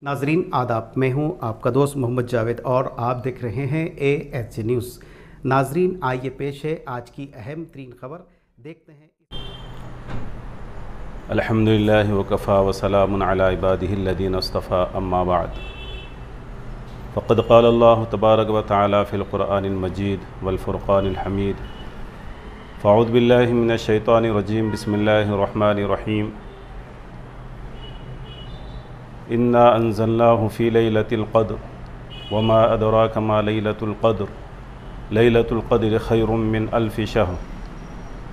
नाजरीन आदाब, मैं हूं आपका दोस्त मोहम्मद जावेद और आप देख रहे हैं ASJ न्यूज़। नाजरीन आइए पेश है आज की अहम तरीन खबर, देखते हैं। अल्हम्दुलिल्लाहि व कफ़ा व सलामुन अला इबादिहिल्लज़ीना इस्तफ़ा अम्मा बाद फ़क़द क़ाल अल्लाहु तबारक व तआला फ़िल क़ुरआनिल मजीद वल फ़ुरक़ानिल हमीद फ़अऊज़ु बिल्लाहि मिनश शैतानिर रजीम बिस्मिल्लाहिर रहमानिर रहीम इन्ना अंज़लनाहु फ़ी लैलतिल क़द्र वमा अदराक मा लैलतुल क़द्र लैलतुल क़द्रि खैरुम मिन अल्फ़ि शहर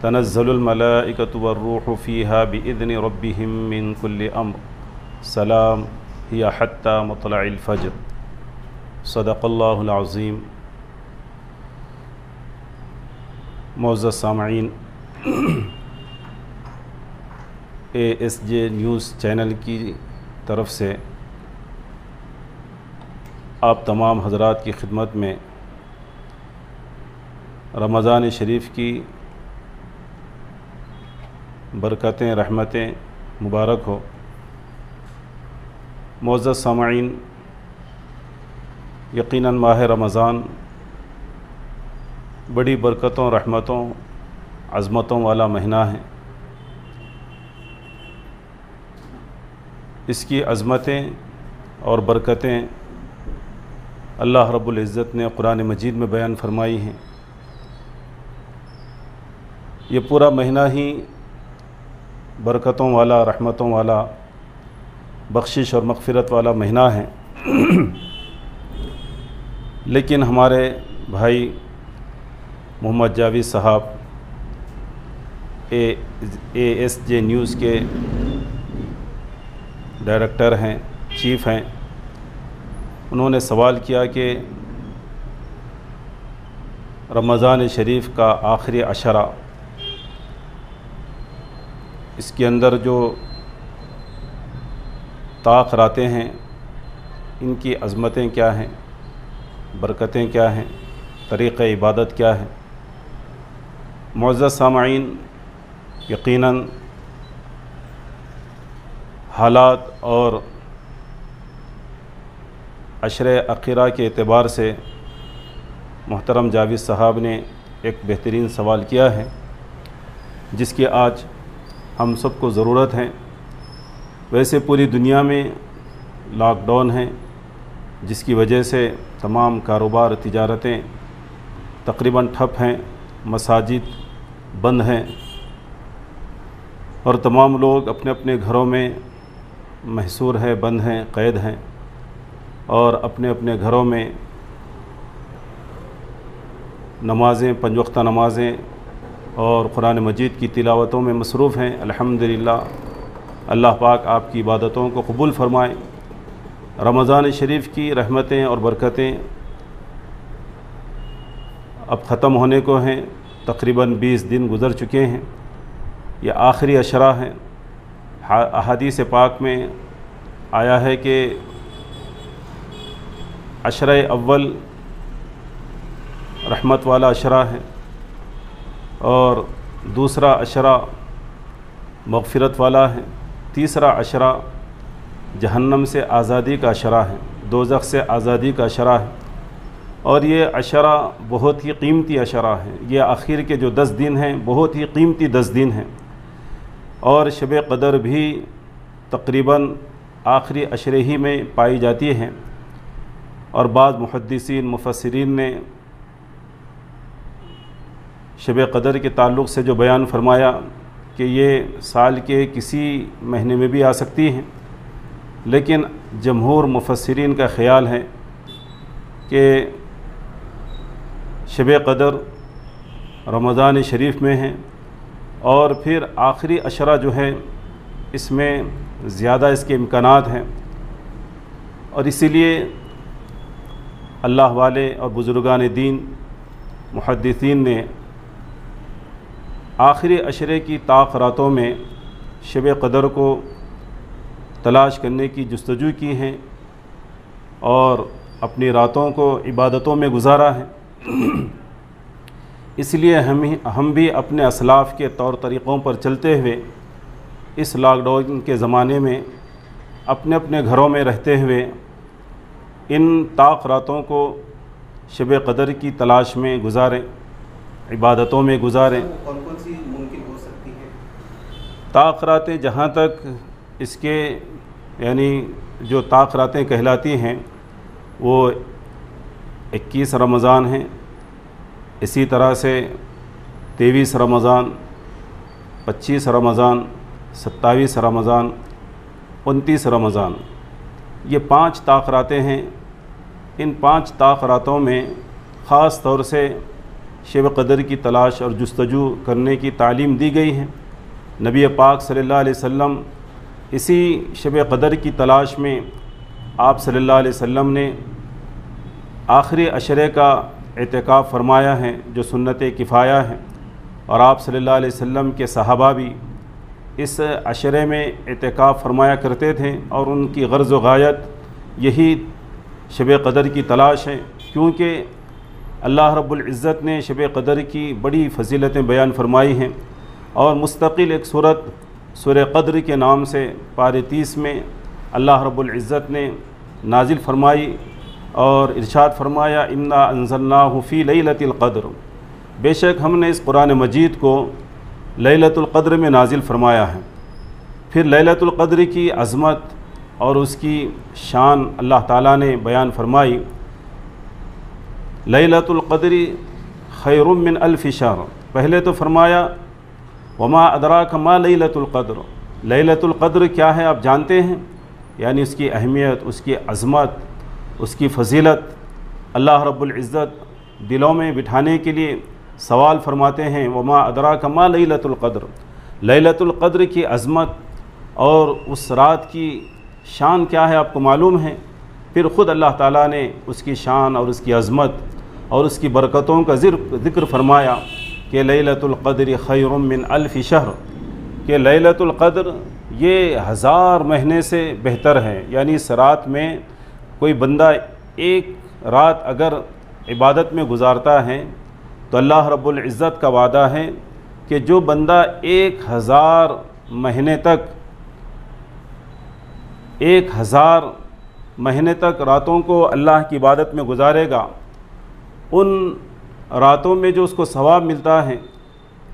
तनज़्ज़लुल मलाइकतु वर्रूहु फ़ीहा बिइज़्नि रब्बिहिम मिन कुल्लि अम्र सलाम हिया हत्ता मत्लइल फ़ज्र सदक़ल्लाहुल अज़ीम। मुअज़्ज़ज़ सामईन, ASJ न्यूज़ चैनल की तरफ से आप तमाम हज़रात की खिदमत में रमज़ान शरीफ की बरकतें रहमतें मुबारक हो। मुअज़्ज़ज़ सामईन, यकीनन माह रमज़ान बड़ी बरकतों रहमतों अज़मतों वाला महीना है। इसकी अज़मतें और बरकतें अल्लाह रब्बुल इज़्ज़त ने कुरान मजीद में बयान फरमाई हैं। ये पूरा महीना ही बरकतों वाला, रहमतों वाला, बख्शिश और मग़फ़िरत वाला महीना है। लेकिन हमारे भाई मोहम्मद जावेद साहब ASJ न्यूज़ के डायरेक्टर हैं, चीफ़ हैं, उन्होंने सवाल किया कि रमज़ान शरीफ का आखिरी अशरा, इसके अंदर जो ताक़रातें हैं, इनकी अज़मतें क्या हैं, बरकतें क्या हैं, तरीक़ इबादत क्या है। मुअज़्ज़ज़ सामईन, यकीनन हालात और अशरे अखीरा के एतबार से मोहतरम जावेद साहब ने एक बेहतरीन सवाल किया है, जिसकी आज हम सबको ज़रूरत है। वैसे पूरी दुनिया में लॉकडाउन है, जिसकी वजह से तमाम कारोबार, तिजारतें तकरीबन ठप हैं, मसाजिद बंद हैं और तमाम लोग अपने अपने घरों में महसूर हैं, बंद हैं, क़ैद हैं और अपने अपने घरों में नमाज़ें, पंज वक्त नमाज़ें और कुरान मजीद की तिलावतों में मसरूफ़ हैं। अल्हम्दुलिल्लाह, अल्लाह पाक आपकी इबादतों को कबूल फ़रमाए। रमज़ान शरीफ की रहमतें और बरकतें अब ख़त्म होने को हैं, तकरीबन 20 दिन गुज़र चुके हैं। यह आखिरी अशरा है। अहादीस पाक में आया है कि अशरा अव्वल रहमत वाला अशरा है और दूसरा अशरा मग़फ़िरत वाला है, तीसरा अशरा जहन्नम से आज़ादी का अशरा है, दोज़ख से आज़ादी का अशरा है। और ये अशरा बहुत ही कीमती अशरा है। ये आखिर के जो 10 दिन हैं बहुत ही कीमती 10 दिन हैं और शब क़दर भी तकरीबन आखिरी अशरे ही में पाई जाती है। और बाद मुहद्दिसीन, मुफस्सिरीन ने शब क़दर के ताल्लुक़ से जो बयान फरमाया कि ये साल के किसी महीने में भी आ सकती हैं, लेकिन जमहूर मुफस्सिरीन का ख़याल है कि शब क़दर रमज़ान शरीफ में है और फिर आखिरी अशरा जो है इसमें ज़्यादा इसके इम्कानात हैं। और इसीलिए अल्लाह वाले और बुज़ुर्गान दीन, मुहद्दिसीन ने आखिरी अशरे की ताक़रातों में शब क़दर को तलाश करने की जस्तजू की हैं और अपनी रातों को इबादतों में गुजारा है। इसलिए हम भी अपने असलाफ़ के तौर तरीक़ों पर चलते हुए इस लॉकडाउन के ज़माने में अपने अपने घरों में रहते हुए इन ताक़ रातों को शब क़दर की तलाश में गुजारें, इबादतों में गुजारें। कौन कौन सी मुमकिन हो सकती है? ताक़ रातें जहाँ तक इसके यानी जो ताक़ रातें कहलाती हैं वो 21 रमज़ान हैं, इसी तरह से 23 रमज़ान, 25 रमज़ान, 27 रमज़ान, 29 रमज़ान, ये 5 ताक़ रातें हैं। इन 5 ताक़ रातों में ख़ास तौर से शब क़दर की तलाश और जुस्तजू करने की तालीम दी गई है। नबी पाक सल्लल्लाहु अलैहि वसल्लम इसी शब क़दर की तलाश में आप सल्लल्लाहु अलैहि वसल्लम ने आखिरी अशरे का एतिकाफ़ फरमाया है जो सुन्नत किफ़ाया है, और आप सल्लल्लाहु अलैहि वसल्लम के सहाबा भी इस अशरे में एतिकाफ़ फरमाया करते थे और उनकी गर्ज़ व गायत यही शब क़दर की तलाश है, क्योंकि अल्लाह रब्बुल इज़्ज़त ने शब क़दर की बड़ी फ़जीलतें बयान फरमाई हैं और मुस्तक़िल एक सूरह क़द्र के नाम से पारे 30 में अल्लाह रब्बुल इज़्ज़त ने नाजिल फरमाई और इरशाद फरमाया, इन्ना अंज़लनाहु फ़ी लैलतिल क़द्र, बेशक हमने इस कुरान मजीद को लैलतुल क़द्र में नाजिल फरमाया है। फिर लैलतुल क़द्र की अज़मत और उसकी शान अल्लाह ताला ने बयान फरमाई। लैलतुल क़द्र खैरुम मिन अल्फ़ि शहर, पहले तो फरमाया वमा अदराक मा लैलतुल क़द्र, लैलतुल क़द्र क्या है आप जानते हैं, यानी उसकी अहमियत, उसकी अज़मत, उसकी फ़जीलत अल्लाह रब्बुल इज़्ज़त दिलों में बिठाने के लिए सवाल फरमाते हैं। वमा अदराक मा लैलतुल क़द्र, लैलतुल क़द्र की अज़मत और उस रात की शान क्या है आपको मालूम है। फिर ख़ुद अल्लाह ताला ने उसकी शान और उसकी अज़मत और उसकी बरकतों का ज़िक्र फरमाया कि लैलतुल क़द्र खैरुम मिन अल्फ़ि शहर, कि लैलतुल क़द्र ये 1000 महीने से बेहतर है। यानी इस रात में कोई बंदा एक रात अगर इबादत में गुजारता है तो अल्लाह रब्बुल इज़्ज़त का वादा है कि जो बंदा 1000 महीने तक 1000 महीने तक रातों को अल्लाह की इबादत में गुजारेगा, उन रातों में जो उसको सवाब मिलता है,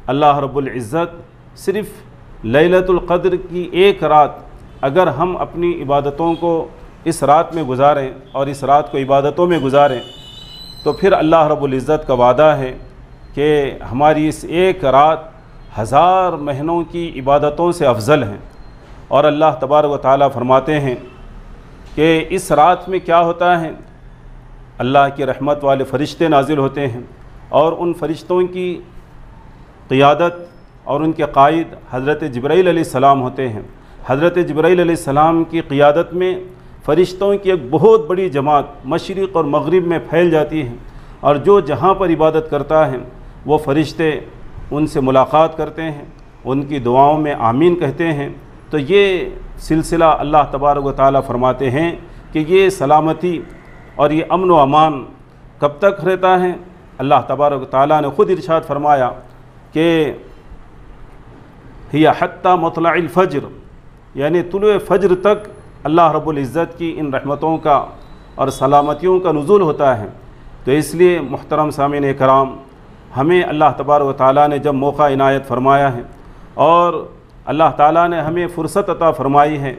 अल्लाह रब्बुल इज़्ज़त सिर्फ़ लैलतुल क़द्र की एक रात अगर हम अपनी इबादतों को इस रात में गुजारें और इस रात को इबादतों में गुजारें तो फिर अल्लाह रब्बुल इज़्ज़त का वादा है कि हमारी इस एक रात 1000 महीनों की इबादतों से अफजल हैं। और अल्लाह तबारक व तआला फरमाते हैं कि इस रात में क्या होता है, अल्लाह की रहमत वाले फ़रिश्ते नाजिल होते हैं और उन फ़रिश्तों की क़ियादत और उनके कायद हज़रत जिब्राईल अलैहिस्सलाम होते हैं। हज़रत जिब्राईल अलैहिस्सलाम की क़ियादत में फ़रिश्तों की एक बहुत बड़ी जमात मशरिक़ और मग़रिब में फैल जाती है और जो जहाँ पर इबादत करता है वो फ़रिश्ते उनसे मुलाक़ात करते हैं, उनकी दुआओं में आमीन कहते हैं। तो ये सिलसिला अल्लाह तबारक व तआला फरमाते हैं कि ये सलामती और ये अमन व अमान कब तक रहता है। अल्लाह तबारक व तआला ने ख़ुद इरशाद फरमाया कि हिया हत्ता मतलअल फ़ज्र, यानी तुलुए फ़ज्र तक अल्लाह रब्बुल इज़्ज़त की इन रहमतों का और सलामतियों का नुज़ूल होता है। तो इसलिए मुहतरम सामीन इकराम, हमें अल्लाह तबारक व तआला ने जब मौका इनायत फरमाया है और अल्लाह ताला ने हमें फ़ुर्सत अता फ़रमाई है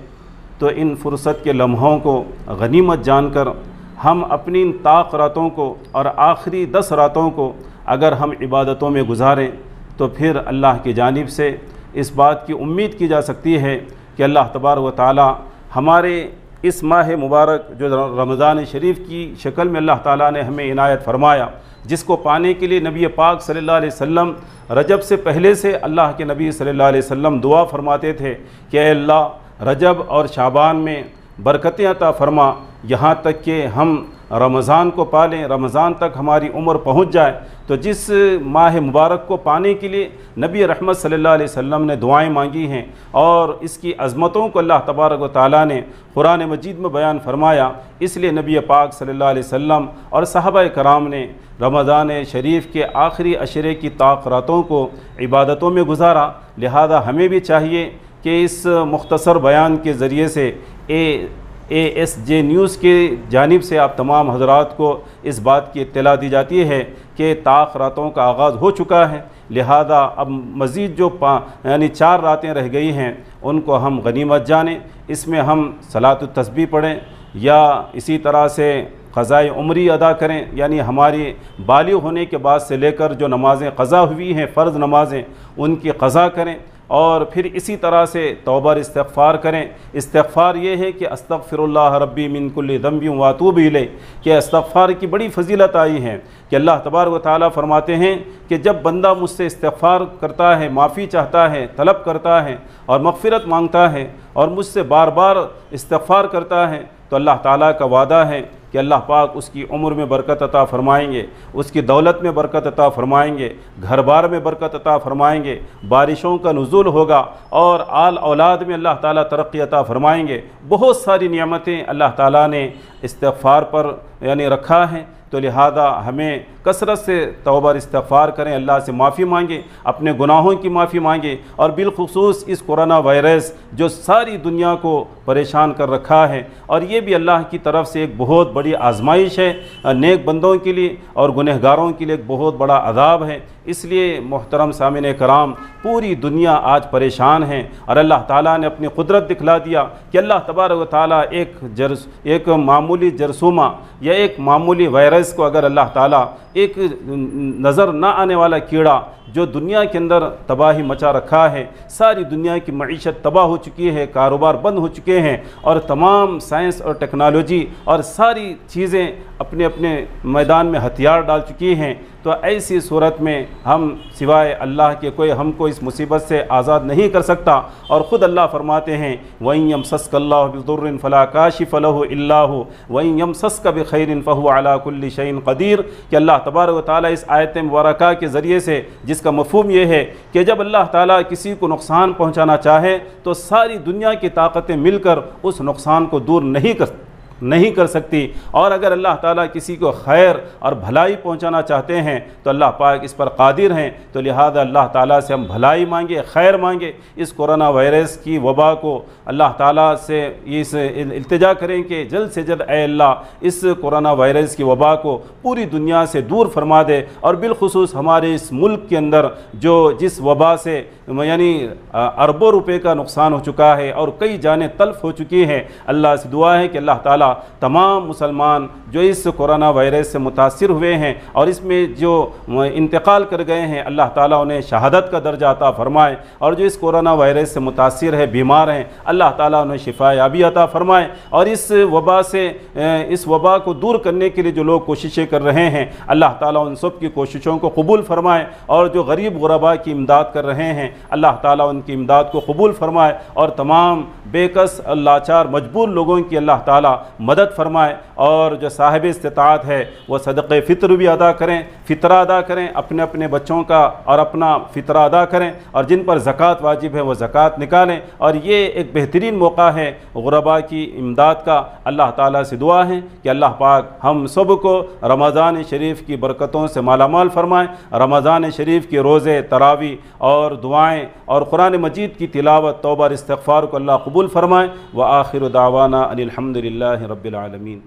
तो इन फ़ुर्सत के लम्हों को गनीमत जानकर हम अपनी इन ताक़ रातों को और आखिरी 10 रातों को अगर हम इबादतों में गुजारें तो फिर अल्लाह की जानिब से इस बात की उम्मीद की जा सकती है कि अल्लाह तबारक व तआला हमारे इस माह मुबारक जो रमज़ान शरीफ की शक्ल में अल्लाह ताला ने हमें इनायत फरमाया, जिसको पाने के लिए नबी पाक सल्लल्लाहु अलैहि वसल्लम रजब से पहले से अल्लाह के नबी सल्लल्लाहु अलैहि वसल्लम दुआ फरमाते थे कि ऐ अल्लाह रजब और शाबान में बरकतें अता फरमा, यहाँ तक कि हम रमज़ान को पालें, रमज़ान तक हमारी उम्र पहुँच जाए। तो जिस माह मुबारक को पाने के लिए नबी रहमत सल्लल्लाहु अलैहि वसल्लम ने दुआएं मांगी हैं और इसकी अज़मतों को अल्लाह तबारक व तआला ने कुरान मजीद में बयान फरमाया, इसलिए नबी पाक सल्लल्लाहु अलैहि वसल्लम और सहाबाए कराम ने रमज़ान शरीफ के आखिरी अशरे की ताक़ रातों को इबादतों में गुजारा। लिहाजा हमें भी चाहिए कि इस मुख्तसर बयान के ज़रिए से ASJ نیوز کی جانب سے آپ تمام حضرات کو اس بات کی اطلاع دی جاتی ہے کہ طاق راتوں کا آغاز ہو چکا ہے، لہذا اب مزید جو 4 راتیں رہ گئی ہیں ان کو ہم غنیمت جانیں، اس میں ہم صلاۃ التسبیح پڑھیں یا اسی طرح سے قضائے عمری ادا کریں، یعنی ہماری بالغ ہونے کے بعد سے لے کر جو نمازیں قضا ہوئی ہیں فرض نمازیں ان کی قضا کریں، اور پھر اسی طرح سے توبہ اور استغفار کریں۔ استغفار یہ ہے کہ استغفر اللہ ربی من کل ذنب واتوب الیہ، کہ استغفار کی بڑی فضیلت آئی ہے کہ اللہ تبارک و تعالیٰ فرماتے ہیں کہ جب بندہ مجھ سے استغفار کرتا ہے، معافی چاہتا ہے، طلب کرتا ہے اور مغفرت مانگتا ہے اور مجھ سے بار بار استغفار کرتا ہے تو اللہ تعالیٰ کا وعدہ ہے کہ اللہ پاک اس کی عمر میں برکت عطا فرمائیں گے، اس کی دولت میں برکت عطا فرمائیں گے، گھر بار میں برکت عطا فرمائیں گے، بارشوں کا نزول ہوگا اور آل اولاد میں اللہ تعالیٰ ترقی عطا فرمائیں گے۔ بہت ساری نعمتیں اللہ تعالیٰ نے استغفار پر رکھا ہے، تو لہذا ہمیں کثرت سے توبہ اور استغفار کریں، اللہ سے معافی مانگیں، اپنے گناہوں کی معافی مانگیں، اور بالخصوص اس کورونا وائرس جو ساری دنیا کو پریشان کر رکھا ہے، اور یہ بھی اللہ کی طرف سے ایک بہت بڑی آزمائش ہے نیک بندوں کے لیے اور گنہگاروں کے لیے ایک بہت بڑا عذاب ہے۔ اس لیے محترم سامعین کرام، پوری دنیا آج پریشان ہے اور اللہ تعالیٰ نے اپنی قدرت دکھلا دیا کہ اللہ تبارک و تعالیٰ ایک معمولی جرثومہ یا ایک معمولی وائرس کو اگر اللہ تعالیٰ ایک نظر نہ آنے والا کیڑا جو دنیا کے اندر تباہی مچا رکھا ہے، ساری دنیا کی معیشت تباہ ہو چکی ہے، کاروبار بند ہو چکے ہیں، اور تمام سائنس اور ٹیکنالوجی اور ساری چیزیں اپنے اپنے میدان میں ہتھیار ڈال چکی ہیں، تو ایسی صورت میں ہم سوائے اللہ کے کوئی ہم کو اس مصیبت سے آزاد نہیں کر سکتا۔ اور خود اللہ فرماتے ہیں وَإِن يَمْسَسْكَ اللَّهُ بِضُرٍّ فَلَا كَاشِفَ لَهُ إِلَّا هُوَ وَإِن يَمْسَسْكَ بِخَيْرٍ فَهُوَ عَلَى كُلِّ شَيْءٍ قَدِيرٌ، کہ اللہ تبارک و تعالیٰ اس آیت مبارکہ کے ذریعے سے جس کا مفہوم یہ ہے کہ جب اللہ تعالیٰ کسی کو نقصان پہنچانا چاہے تو ساری دنیا کی طاقتیں مل کر اس نقصان کو دور نہیں کر سکتی، اور اگر اللہ تعالیٰ کسی کو خیر اور بھلائی پہنچانا چاہتے ہیں تو اللہ پاک اس پر قادر ہیں، تو لہذا اللہ تعالیٰ سے ہم بھلائی مانگے، خیر مانگے، اس کورونا وائرس کی وبا کو اللہ تعالیٰ سے اس التجا کریں کہ جلد سے جلد اے اللہ اس کورونا وائرس کی وبا کو پوری دنیا سے دور فرما دے، اور بالخصوص ہمارے اس ملک کے اندر جس وبا سے اربوں روپے کا نقصان ہو چکا ہے اور کئی جانیں تلف ہو چکی ہیں، اللہ سے دعا ہے کہ اللہ تعالیٰ تمام مسلمان جو اس کورونا وائرس سے متاثر ہوئے ہیں اور اس میں جو انتقال کر گئے ہیں، اللہ تعالیٰ انہیں شہادت کا درجہ عطا فرمائے، اور جو اس کورونا وائرس سے متاثر ہے، بیمار ہیں، اللہ تعالیٰ انہیں شفا یابی عطا فرمائے، اور اس وبا کو دور کرنے کے لیے جو لوگ کوششیں کر رہے ہیں اللہ تعالیٰ ان سب کی کوششوں کو قبول فرمائے، اور جو غریب غربا کی امداد کر رہے ہیں اللہ تعالیٰ ان کی امداد کو قبول فرمائے، اور تمام بے کس لاچار مجبور لوگوں کی اللہ تعالیٰ مدد فرمائے، اور جو صاحب استطاعت ہے وہ صدقہ فطر بھی ادا کریں، فطرہ ادا کریں، اپنے اپنے بچوں کا اور اپنا فطرہ ادا کریں، اور جن پر زکوٰۃ واجب ہے وہ زکوٰۃ نکالیں، اور یہ ایک بہترین موقع ہے غربا کی امداد کا۔ اللہ تعالیٰ سے دعا ہے کہ اللہ پاک ہم سب کو رمضان شریف کی برکتوں سے مالا مال فرمائیں، رمضان شریف کے روزے، تراویح اور دعائیں اور قرآن مجید کی تلاوت، توبہ اور استغفار کو اللہ قبول فرمائیں۔ وآخر دعوانا ان الحمد للہ رب العالمین۔